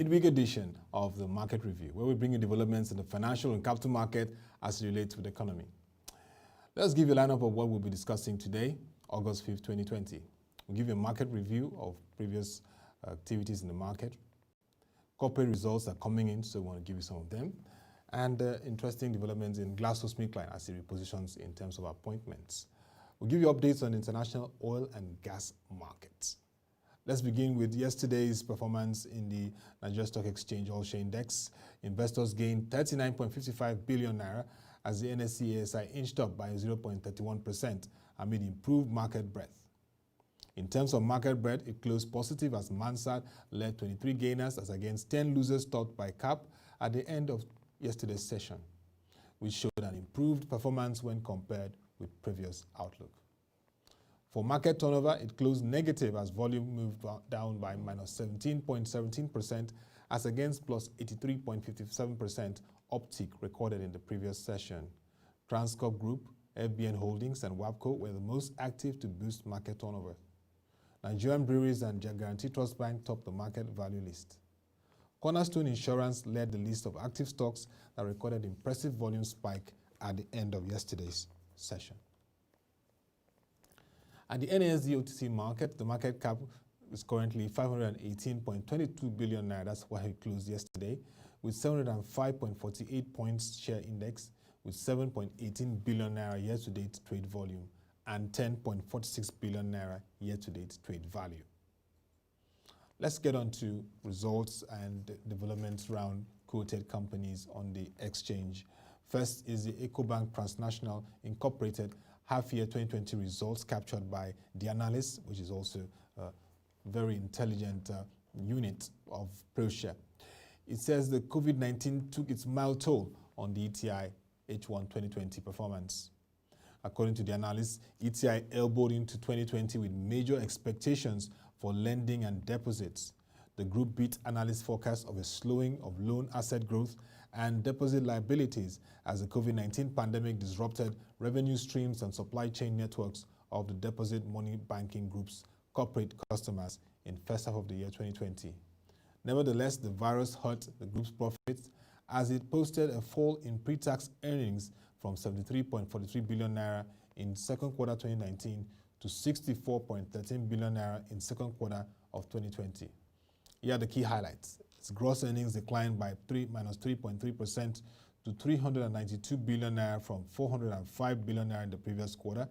Midweek edition of the Market Review, where we bring you developments in the financial and capital market as it relates with the economy. Let's give you a lineup of what we'll be discussing today, August 5th, 2020. We'll give you a market review of previous activities in the market. Corporate results are coming in, so we want to give you some of them. And interesting developments in GlaxoSmithKline as it repositions in terms of appointments. We'll give you updates on international oil and gas markets. Let's begin with yesterday's performance in the Niger Stock Exchange All-Share Index. Investors gained 39.55 billion naira as the NSE-ASI inched up by 0.31% amid improved market breadth. In terms of market breadth, it closed positive as Mansard led 23 gainers as against 10 losers topped by CAP at the end of yesterday's session, which showed an improved performance when compared with previous outlook. For market turnover, it closed negative as volume moved down by minus 17.17% as against plus 83.57% uptick recorded in the previous session. Transcorp Group, FBN Holdings, and WAPCO were the most active to boost market turnover. Nigerian Breweries and Guarantee Trust Bank topped the market value list. Cornerstone Insurance led the list of active stocks that recorded impressive volume spike at the end of yesterday's session. At the NSE OTC market, the market cap is currently 518.22 billion naira. That's where it closed yesterday, with 705.48 points share index, with 7.18 billion naira year-to-date trade volume and 10.46 billion naira year-to-date trade value. Let's get on to results and developments around quoted companies on the exchange. First is the Ecobank Transnational Incorporated half-year 2020 results captured by the analysts, which is also a very intelligent unit of ProShare. It says the COVID-19 took its mild toll on the ETI H1 2020 performance. According to the analysts, ETI elbowed into 2020 with major expectations for lending and deposits. The group beat analyst forecasts of a slowing of loan asset growth and deposit liabilities as the COVID-19 pandemic disrupted revenue streams and supply chain networks of the deposit money banking group's corporate customers in first half of the year 2020. Nevertheless, the virus hurt the group's profits as it posted a fall in pre-tax earnings from 73.43 billion naira in second quarter 2019 to 64.13 billion naira in second quarter of 2020. Here are the key highlights. Its gross earnings declined by minus 3.3% to 392 billion naira from 405 billion naira in the previous quarter.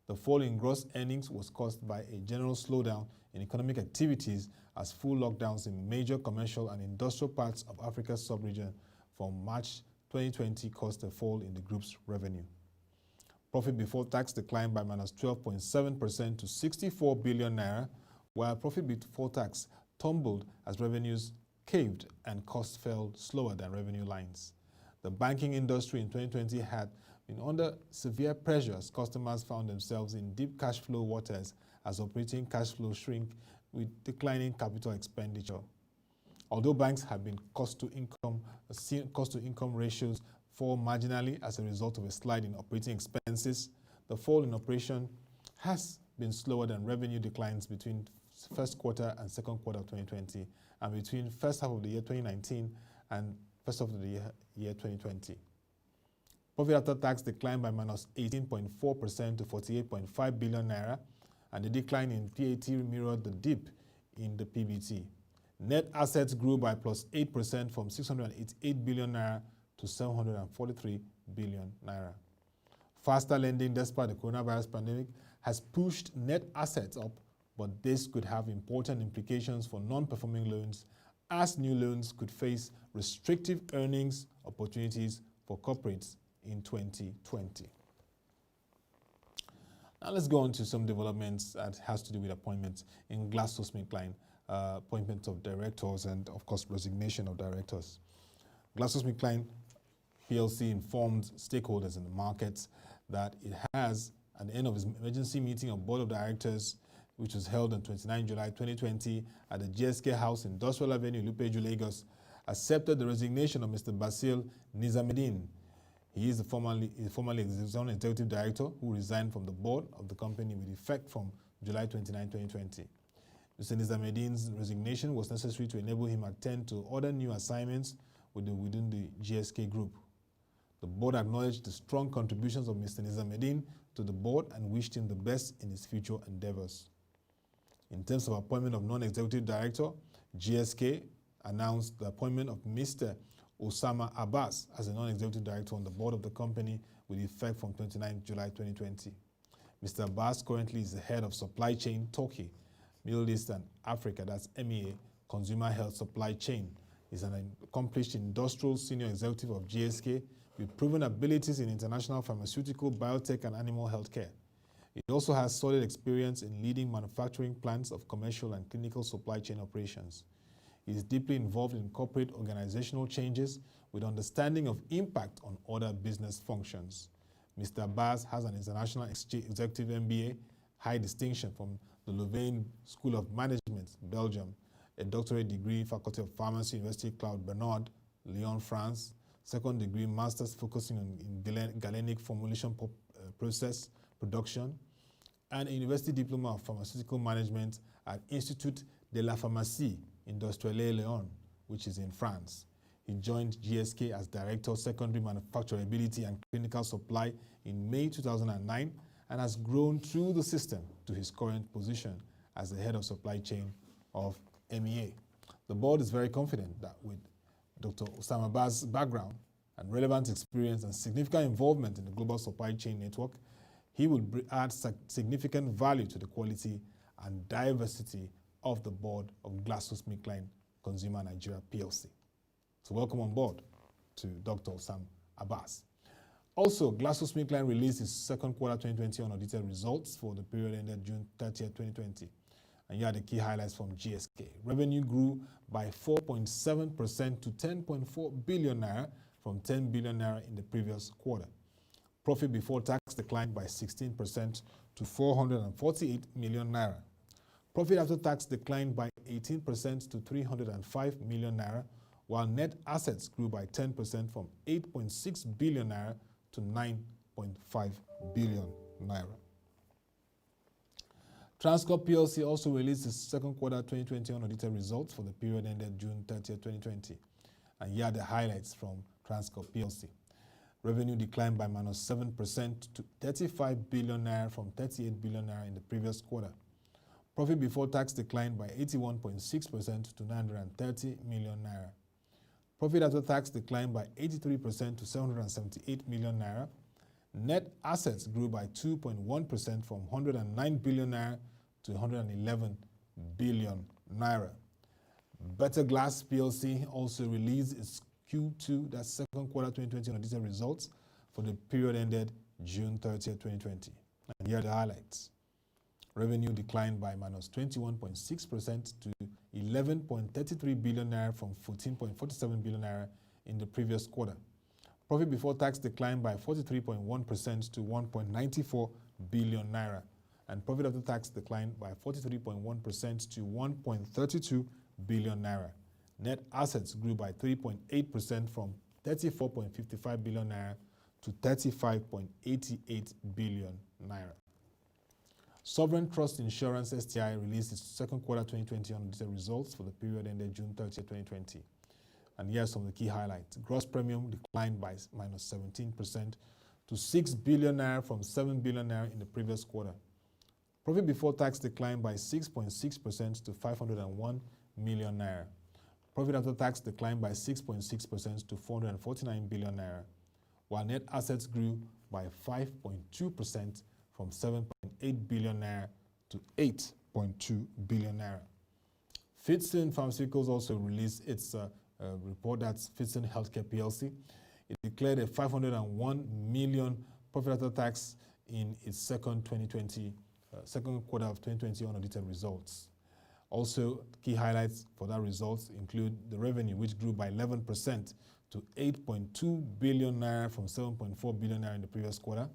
The fall in gross earnings was caused by a general slowdown in economic activities as full lockdowns in major commercial and industrial parts of Africa's sub-region from March 2020 caused a fall in the group's revenue. Profit before tax declined by minus 12.7% to 64 billion naira, while profit before tax tumbled as revenues caved and costs fell slower than revenue lines. The banking industry in 2020 had been under severe pressure as customers found themselves in deep cash flow waters as operating cash flow shrink with declining capital expenditure. Although banks have been cost-to-income ratios fall marginally as a result of a slide in operating expenses, the fall in operation has been slower than revenue declines between first quarter and second quarter of 2020 and between first half of the year 2019 and first half of the year 2020. Profit after tax declined by minus 18.4% to 48.5 billion naira, and the decline in PAT mirrored the dip in the PBT. Net assets grew by plus 8% from 688 billion naira to 743 billion naira. Faster lending despite the coronavirus pandemic has pushed net assets up, but this could have important implications for non-performing loans as new loans could face restrictive earnings opportunities for corporates in 2020. Now let's go on to some developments that has to do with appointments in GlaxoSmithKline, appointment of directors and of course resignation of directors. GlaxoSmithKline PLC informed stakeholders in the markets that it has, at the end of its emergency meeting of Board of Directors, which was held on 29 July 2020 at the GSK House, Industrial Avenue, Ilupeju, Lagos, accepted the resignation of Mr. Basil Nizamuddin. He is the formerly executive director who resigned from the board of the company with effect from July 29, 2020. Mr. Nizamedin's resignation was necessary to enable him to attend to other new assignments within the GSK group. The board acknowledged the strong contributions of Mr. Nizamedin to the board and wished him the best in his future endeavors. In terms of appointment of non-executive director, GSK announced the appointment of Mr. Osama Abbas as a non-executive director on the board of the company with effect from 29 July 2020. Mr. Abbas currently is the head of supply chain Turkey, Middle East and Africa, that's MEA, Consumer Health Supply Chain. He's an accomplished industrial senior executive of GSK with proven abilities in international pharmaceutical, biotech, and animal healthcare. He also has solid experience in leading manufacturing plants of commercial and clinical supply chain operations. He is deeply involved in corporate organizational changes with understanding of impact on other business functions. Mr. Abbas has an international executive MBA, high distinction from the Louvain School of Management, Belgium, a doctorate degree, Faculty of Pharmacy, University Claude Bernard, Lyon, France, second degree, master's focusing on galenic formulation process production, and a university diploma of pharmaceutical management at Institut de la Pharmacie Industrielle Lyon, which is in France. He joined GSK as Director of Secondary Manufacturability and Clinical Supply in May 2009 and has grown through the system to his current position as the Head of Supply Chain of MEA. The board is very confident that with Dr. Osama Abbas' background and relevant experience and significant involvement in the global supply chain network, he will add significant value to the quality and diversity of the board of GlaxoSmithKline Consumer Nigeria PLC. So welcome on board to Dr. Osama Abbas. Also, GlaxoSmithKline released its second quarter 2020 unaudited results for the period ended June 30, 2020. And here are the key highlights from GSK. Revenue grew by 4.7% to 10.4 billion naira from 10 billion naira in the previous quarter. Profit before tax declined by 16% to 448 million naira. Profit after tax declined by 18% to 305 million naira, while net assets grew by 10% from 8.6 billion naira to 9.5 billion naira. Transcorp PLC also released its second quarter 2020 unaudited results for the period ended June 30, 2020. And here are the highlights from Transcorp PLC. Revenue declined by -7% to 35 billion naira from 38 billion naira in the previous quarter. Profit before tax declined by 81.6% to 930 million naira. Profit after tax declined by 83% to 778 million naira. Net assets grew by 2.1% from 109 billion naira to 111 billion naira. Better Glass PLC also released its Q2, that's second quarter 2020 unaudited results for the period ended June 30, 2020. And here are the highlights. Revenue declined by -21.6% to 11.33 billion naira from 14.47 billion naira in the previous quarter. Profit before tax declined by 43.1% to 1.94 billion naira. And profit after tax declined by 43.1% to 1.32 billion naira. Net assets grew by 3.8% from 34.55 billion naira to 35.88 billion naira. Sovereign Trust Insurance STI released its second quarter 2020 unaudited results for the period ended June 30, 2020. And here are some of the key highlights. Gross premium declined by -17% to 6 billion naira from 7 billion naira in the previous quarter. Profit before tax declined by 6.6% to 501 million naira. Profit after tax declined by 6.6% to 449 billion naira, while net assets grew by 5.2% from 7.8 billion naira to 8.2 billion naira. Fitson Pharmaceuticals also released its report, that's Fitson Healthcare PLC. It declared a 501 million profit after tax in its second quarter of 2020 unaudited results. Also, key highlights for that results include the revenue, which grew by 11% to 8.2 billion naira from 7.4 billion naira in the previous quarter.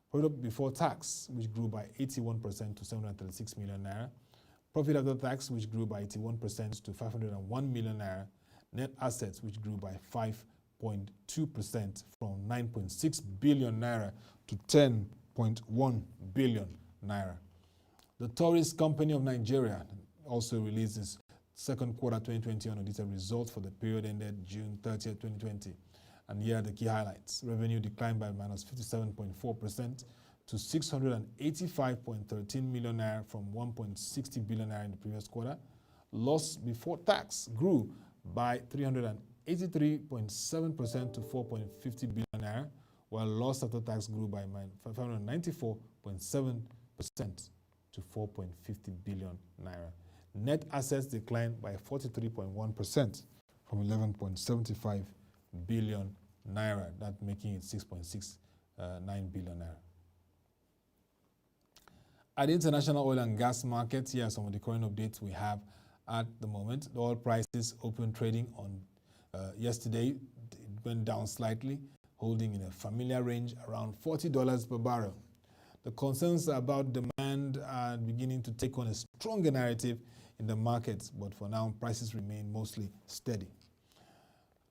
Profit before tax, which grew by 81% to 736 million naira. Profit after tax, which grew by 81% to 501 million naira. Net assets, which grew by 5.2% from 9.6 billion naira to 10.1 billion naira. The Tourist Company of Nigeria, also released its second quarter 2020 unaudited results for the period ended June 30th, 2020. And here are the key highlights. Revenue declined by minus 57.4% to 685.13 million naira from 1.60 billion naira in the previous quarter. Loss before tax grew by 383.7% to 4.50 billion naira, while loss after tax grew by 594.7% to 4.50 billion naira. Net assets declined by 43.1% from 11.75 billion naira, that making it 6.69 billion naira. At the international oil and gas market, here are some of the current updates we have at the moment. The oil prices open trading on yesterday. It went down slightly, holding in a familiar range around $40 per barrel. The concerns about demand are beginning to take on a stronger narrative in the markets, but for now, prices remain mostly steady.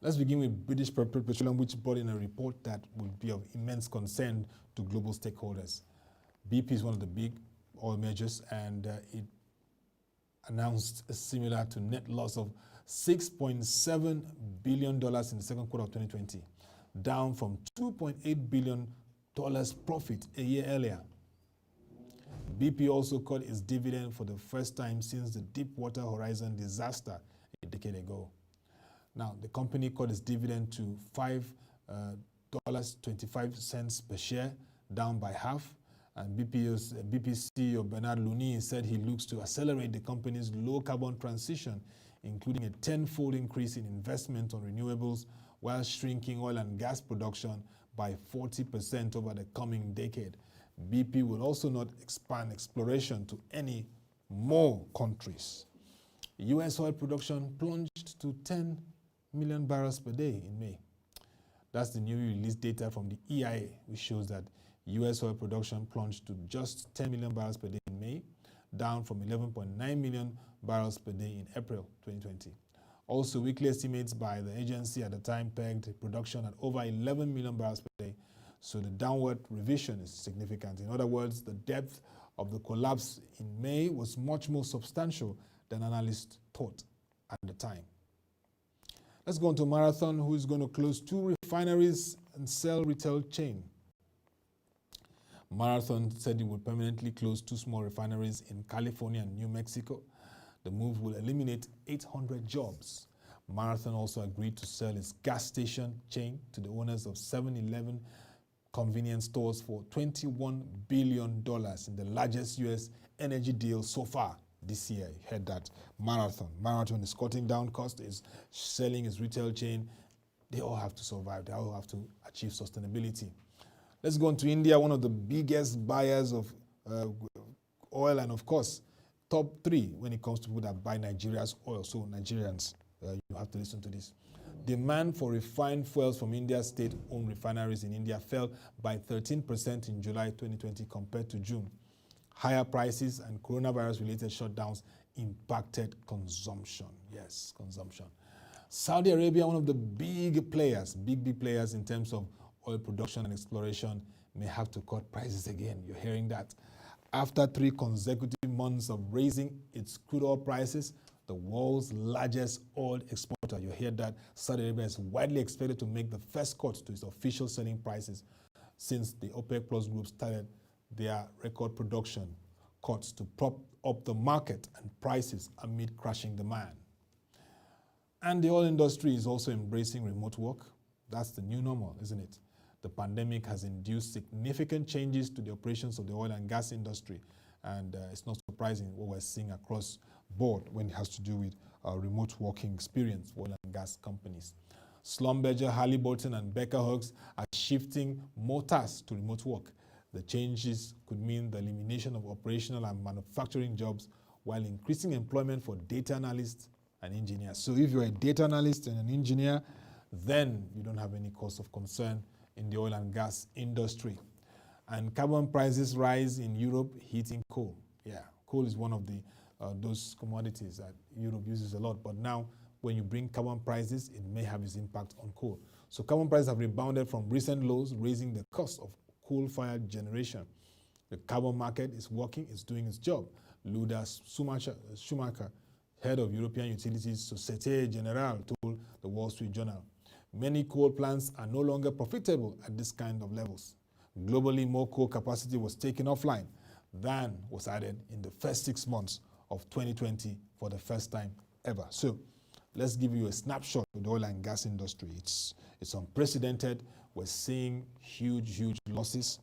Let's begin with British Petroleum, which brought in a report that will be of immense concern to global stakeholders. BP is one of the big oil majors, and it announced a similar to net loss of $6.7 billion in the second quarter of 2020, down from $2.8 billion profit a year earlier. BP also cut its dividend for the first time since the Deepwater Horizon disaster a decade ago. Now, the company cut its dividend to $5.25 per share, down by half. And BP CEO Bernard Looney said he looks to accelerate the company's low-carbon transition, including a tenfold increase in investment on renewables, while shrinking oil and gas production by 40% over the coming decade. BP will also not expand exploration to any more countries. U.S. oil production plunged to 10 million barrels per day in May. That's the newly released data from the EIA, which shows that U.S. oil production plunged to just 10 million barrels per day in May, down from 11.9 million barrels per day in April 2020. Also, weekly estimates by the agency at the time pegged production at over 11 million barrels per day, so the downward revision is significant. In other words, the depth of the collapse in May was much more substantial than analysts thought at the time. Let's go on to Marathon, who is going to close 2 refineries and sell retail chain. Marathon said it would permanently close 2 small refineries in California and New Mexico. The move will eliminate 800 jobs. Marathon also agreed to sell its gas station chain to the owners of 7-Eleven convenience stores for $21 billion in the largest U.S. energy deal so far this year. You heard that. Marathon is cutting down costs, is selling its retail chain. They all have to survive. They all have to achieve sustainability. Let's go on to India, one of the biggest buyers of oil, and of course, top 3 when it comes to people that buy Nigeria's oil. So Nigerians, you have to listen to this. Demand for refined fuels from India's state-owned refineries in India fell by 13% in July 2020 compared to June. Higher prices and coronavirus-related shutdowns impacted consumption. Yes, consumption. Saudi Arabia, one of the big players in terms of oil production and exploration, may have to cut prices again. You're hearing that. After 3 consecutive months of raising its crude oil prices, the world's largest oil exporter, you hear that, Saudi Arabia is widely expected to make the first cut to its official selling prices since the OPEC Plus group started their record production cuts to prop up the market and prices amid crashing demand. And the oil industry is also embracing remote work. That's the new normal, isn't it? The pandemic has induced significant changes to the operations of the oil and gas industry, and it's not surprising what we're seeing across board when it has to do with remote working experience for oil and gas companies. Schlumberger, Halliburton, and Baker Hughes are shifting more tasks to remote work. The changes could mean the elimination of operational and manufacturing jobs while increasing employment for data analysts and engineers. So if you're a data analyst and an engineer, then you don't have any cause of concern in the oil and gas industry. And carbon prices rise in Europe, hitting coal. Yeah, coal is one of the those commodities that Europe uses a lot. But now, when you bring carbon prices, it may have its impact on coal. So carbon prices have rebounded from recent lows, raising the cost of coal-fired generation. The carbon market is working, it's doing its job. Luda Schumacher, head of European Utilities Societe Generale, told the Wall Street Journal. Many coal plants are no longer profitable at this kind of levels. Globally, more coal capacity was taken offline than was added in the first 6 months of 2020 for the first time ever. So let's give you a snapshot of the oil and gas industry. It's unprecedented. We're seeing huge losses.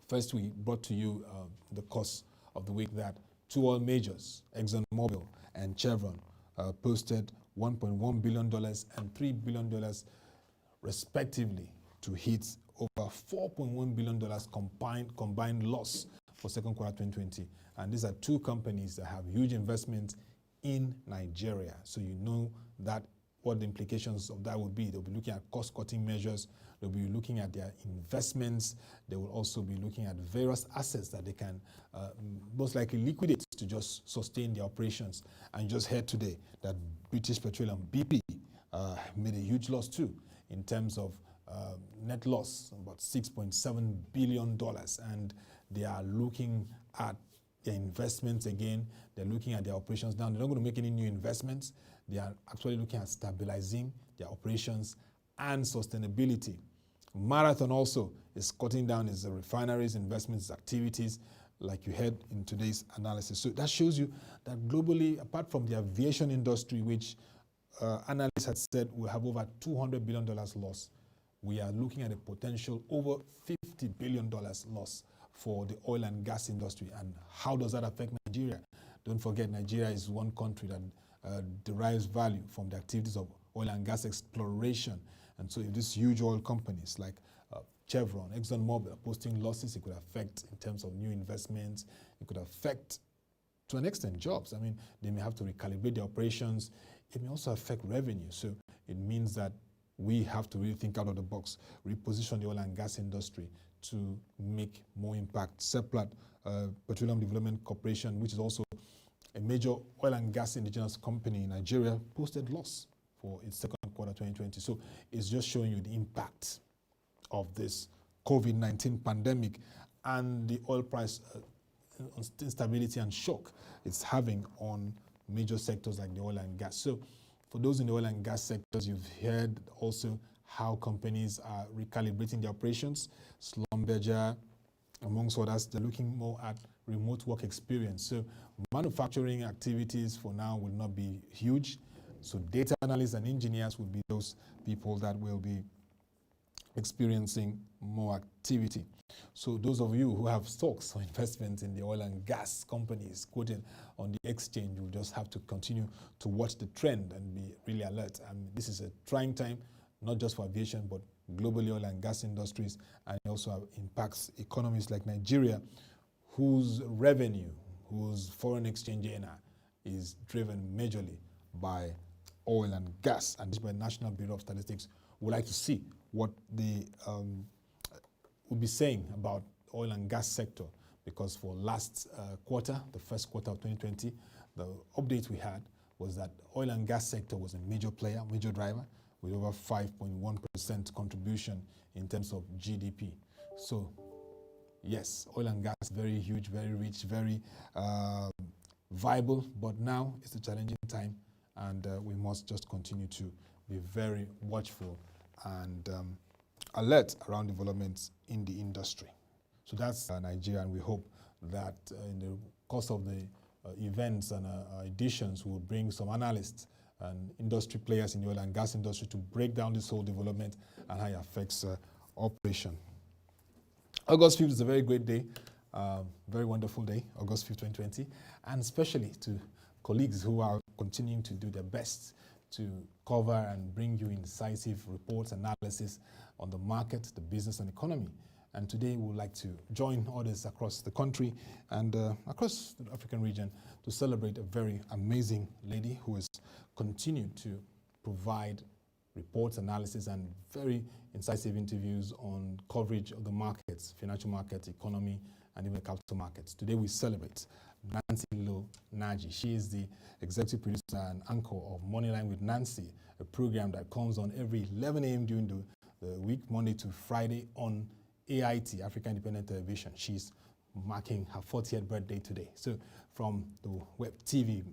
First, we brought to you the course of the week that 2 oil majors, ExxonMobil and Chevron, posted $1.1 billion and $3 billion respectively to hit over $4.1 billion combined loss for second quarter 2020. And these are 2 companies that have huge investments in Nigeria. So you know that what the implications of that would be. They'll be looking at cost-cutting measures. They'll be looking at their investments. They will also be looking at various assets that they can most likely liquidate to just sustain their operations. And you just heard today that British Petroleum, BP, made a huge loss too in terms of net loss, about $6.7 billion. And they are looking at their investments again. They're looking at their operations now. They're not going to make any new investments. They are actually looking at stabilizing their operations and sustainability. Marathon also is cutting down its refineries, investments, activities, like you heard in today's analysis. So that shows you that globally, apart from the aviation industry, which analysts had said will have over $200 billion loss, we are looking at a potential over $50 billion loss for the oil and gas industry. And how does that affect Nigeria? Don't forget, Nigeria is one country that derives value from the activities of oil and gas exploration. And so if these huge oil companies like Chevron, ExxonMobil are posting losses, it could affect in terms of new investments. It could affect, to an extent, jobs. I mean, they may have to recalibrate their operations. It may also affect revenue. So it means that we have to really think out of the box, reposition the oil and gas industry to make more impact. Seplat Petroleum Development Corporation, which is also a major oil and gas indigenous company in Nigeria, posted loss for its second quarter 2020. So it's just showing you the impact of this COVID-19 pandemic and the oil price instability and shock it's having on major sectors like the oil and gas. So for those in the oil and gas sectors, you've heard also how companies are recalibrating their operations. Schlumberger, amongst others, they're looking more at remote work experience. So manufacturing activities for now will not be huge. So data analysts and engineers will be those people that will be experiencing more activity. So those of you who have stocks or investments in the oil and gas companies quoted on the exchange will just have to continue to watch the trend and be really alert. This is a trying time, not just for aviation, but globally oil and gas industries, and it also impacts economies like Nigeria, whose revenue, whose foreign exchange earner is driven majorly by oil and gas. And this by National Bureau of Statistics would like to see what they will be saying about oil and gas sector, because for last quarter, the first quarter of 2020, the update we had was that oil and gas sector was a major player, major driver, with over 5.1% contribution in terms of GDP. So yes, oil and gas, very huge, very rich, very viable, but now it's a challenging time, and we must just continue to be very watchful and alert around developments in the industry. So that's Nigeria, and we hope that in the course of the events and editions, we'll bring some analysts and industry players in the oil and gas industry to break down this whole development and how it affects operation. August 5th is a very great day, very wonderful day, August 5th, 2020, and especially to colleagues who are continuing to do their best to cover and bring you incisive reports, analysis on the market, the business and economy. And today we would like to join others across the country and across the African region to celebrate a very amazing lady who has continued to provide reports, analysis, and very incisive interviews on coverage of the markets, financial markets, economy, and even capital markets. Today we celebrate Nancy Niger. She is the executive producer and anchor of Moneyline with Nancy, a program that comes on every 11 a.m. during the week, Monday to Friday on AIT, African Independent Television. She's marking her 40th birthday today. So from the WebTV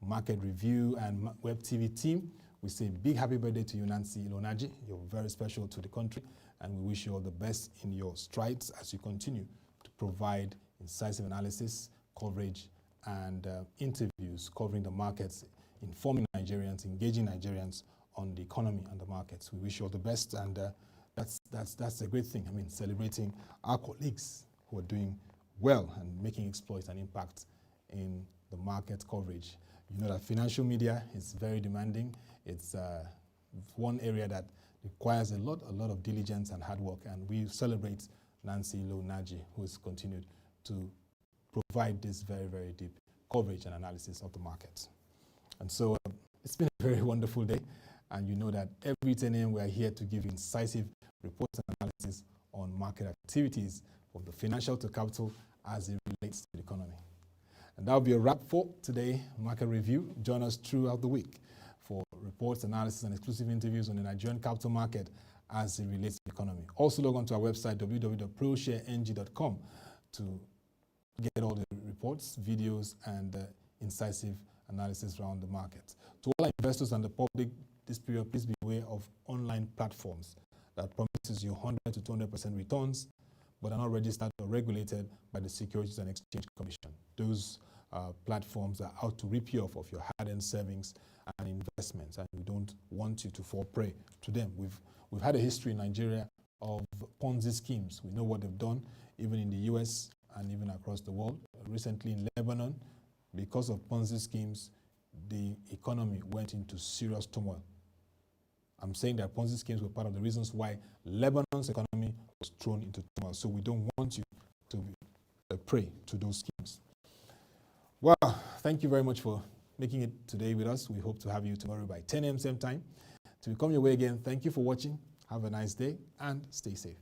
Market Review and WebTV team, we say big happy birthday to you, Nancy Ilonaji. You're very special to the country, and we wish you all the best in your strides as you continue to provide incisive analysis, coverage, and interviews covering the markets, informing Nigerians, engaging Nigerians on the economy and the markets. We wish you all the best, and that's a great thing. I mean, celebrating our colleagues who are doing well and making exploits and impact in the market coverage. You know that financial media is very demanding. It's one area that requires a lot of diligence and hard work, and we celebrate Nancy Ilonaji, who has continued to provide this very deep coverage and analysis of the market. And so it's been a very wonderful day, and you know that every 10 a.m. we are here to give you incisive reports and analysis on market activities from the financial to capital as it relates to the economy. And that will be a wrap for today Market Review. Join us throughout the week for reports, analysis, and exclusive interviews on the Nigerian capital market as it relates to the economy. Also log on to our website, www.proshareng.com, to get all the reports, videos, and incisive analysis around the market. To all our investors and the public this period, please be aware of online platforms that promises you 100 to 200% returns, but are not registered or regulated by the Securities and Exchange Commission. Those platforms are out to rip you off of your hard-earned savings and investments, and we don't want you to fall prey to them. We've had a history in Nigeria of Ponzi schemes. We know what they've done, even in the US and even across the world. Recently in Lebanon, because of Ponzi schemes, the economy went into serious turmoil. I'm saying that Ponzi schemes were part of the reasons why Lebanon's economy was thrown into turmoil. So we don't want you to be a prey to those schemes. Well, thank you very much for making it today with us. We hope to have you tomorrow by 10 a.m. same time. To come your way again, thank you for watching. Have a nice day and stay safe.